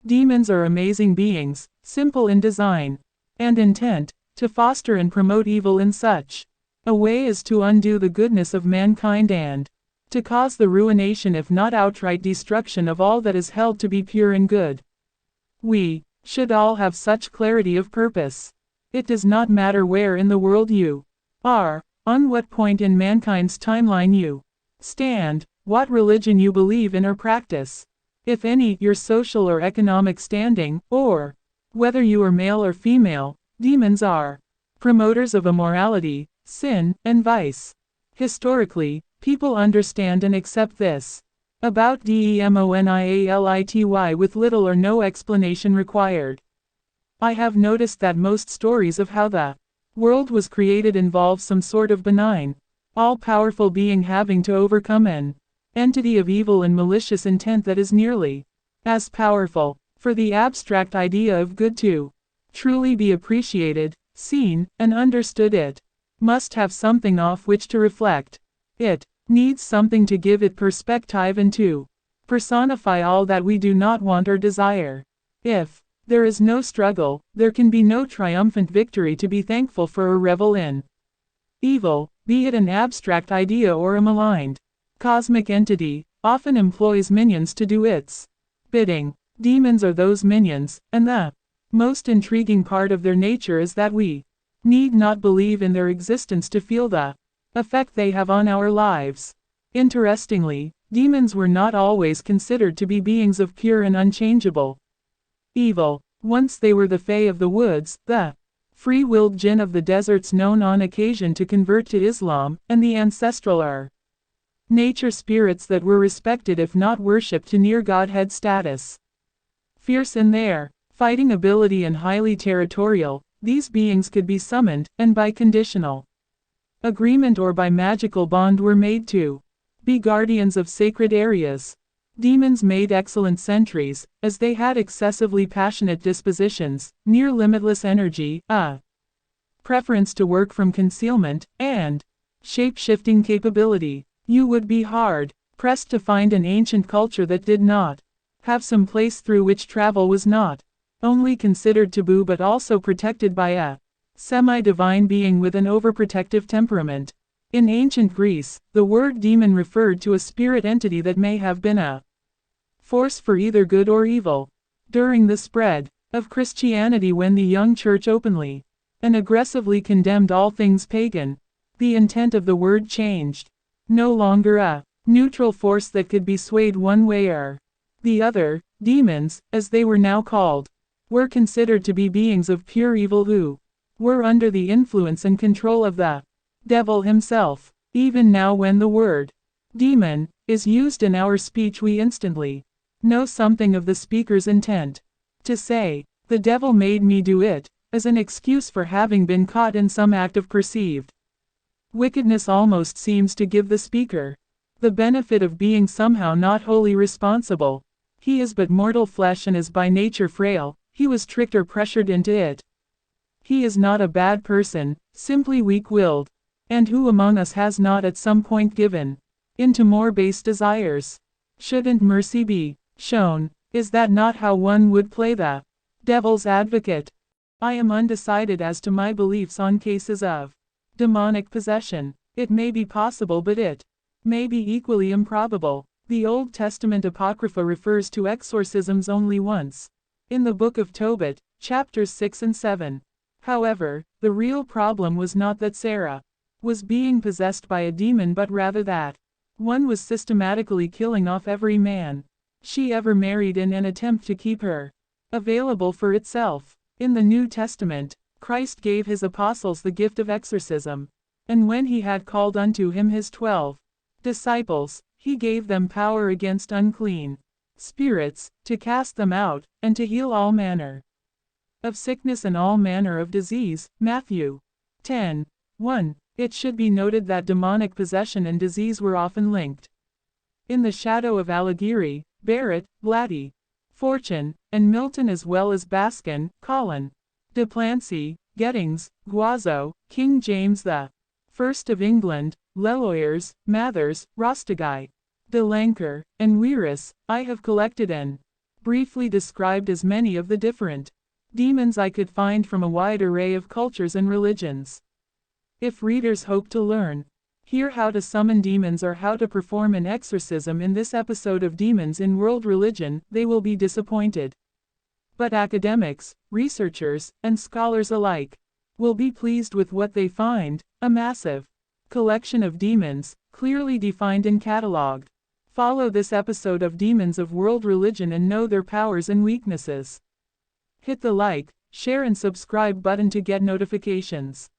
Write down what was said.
Demons are amazing beings, simple in design and intent, to foster and promote evil in such a way as to undo the goodness of mankind and to cause the ruination if not outright destruction of all that is held to be pure and good. We should all have such clarity of purpose. It does not matter where in the world you are, on what point in mankind's timeline you stand, what religion you believe in or practice, if any, your social or economic standing, or whether you are male or female. Demons are promoters of immorality, sin, and vice. Historically, people understand and accept this about demoniality with little or no explanation required. I have noticed that most stories of how the world was created involve some sort of benign, all-powerful being having to overcome an entity of evil and malicious intent that is nearly as powerful. For the abstract idea of good to truly be appreciated, seen, and understood, it must have something off which to reflect. It needs something to give it perspective and to personify all that we do not want or desire. If there is no struggle, there can be no triumphant victory to be thankful for or revel in. Evil, be it an abstract idea or a maligned cosmic entity, often employs minions to do its bidding. Demons are those minions, and the most intriguing part of their nature is that we need not believe in their existence to feel the effect they have on our lives. Interestingly, demons were not always considered to be beings of pure and unchangeable evil. Once they were the fae of the woods, the free-willed jinn of the deserts known on occasion to convert to Islam, and the ancestral nature spirits that were respected if not worshipped to near godhead status. Fierce in their fighting ability and highly territorial, these beings could be summoned, and by conditional agreement or by magical bond were made to be guardians of sacred areas. Demons made excellent sentries, as they had excessively passionate dispositions, near limitless energy, a preference to work from concealment, and shape-shifting capability. You would be hard pressed to find an ancient culture that did not have some place through which travel was not only considered taboo but also protected by a semi-divine being with an overprotective temperament. In ancient Greece, the word demon referred to a spirit entity that may have been a force for either good or evil. During the spread of Christianity, when the young church openly and aggressively condemned all things pagan, the intent of the word changed. No longer a neutral force that could be swayed one way or the other, demons, as they were now called, were considered to be beings of pure evil who were under the influence and control of the devil himself. Even now, when the word demon is used in our speech, we instantly know something of the speaker's intent. To say, "The devil made me do it," as an excuse for having been caught in some act of perceived wickedness almost seems to give the speaker the benefit of being somehow not wholly responsible. He is but mortal flesh and is by nature frail. He was tricked or pressured into it. He is not a bad person, simply weak-willed. And who among us has not at some point given into more base desires? Shouldn't mercy be shown? Is that not how one would play the devil's advocate? I am undecided as to my beliefs on cases of demonic possession. It may be possible, but it may be equally improbable. The Old Testament Apocrypha refers to exorcisms only once, in the book of Tobit, chapters 6 and 7. However, the real problem was not that Sarah was being possessed by a demon, but rather that one was systematically killing off every man she ever married in an attempt to keep her available for itself. In the New Testament, Christ gave his apostles the gift of exorcism, and when he had called unto him his 12 disciples, he gave them power against unclean spirits, to cast them out, and to heal all manner of sickness and all manner of disease. Matthew 10:1. It should be noted that demonic possession and disease were often linked. In The Shadow of Alighieri, Barrett, Blatty, Fortune, and Milton, as well as Baskin, Colin, de Plancy, Gettings, Guazzo, King James I of England, Leloyers, Mathers, Rostagai, de Lancre, and Wierus. I have collected and briefly described as many of the different demons I could find from a wide array of cultures and religions. If readers hope to hear how to summon demons or how to perform an exorcism in this episode of Demons in World Religion, they will be disappointed. But academics, researchers, and scholars alike will be pleased with what they find, a massive collection of demons, clearly defined and catalogued. Follow this episode of Demons of World Religion and know their powers and weaknesses. Hit the like, share and subscribe button to get notifications.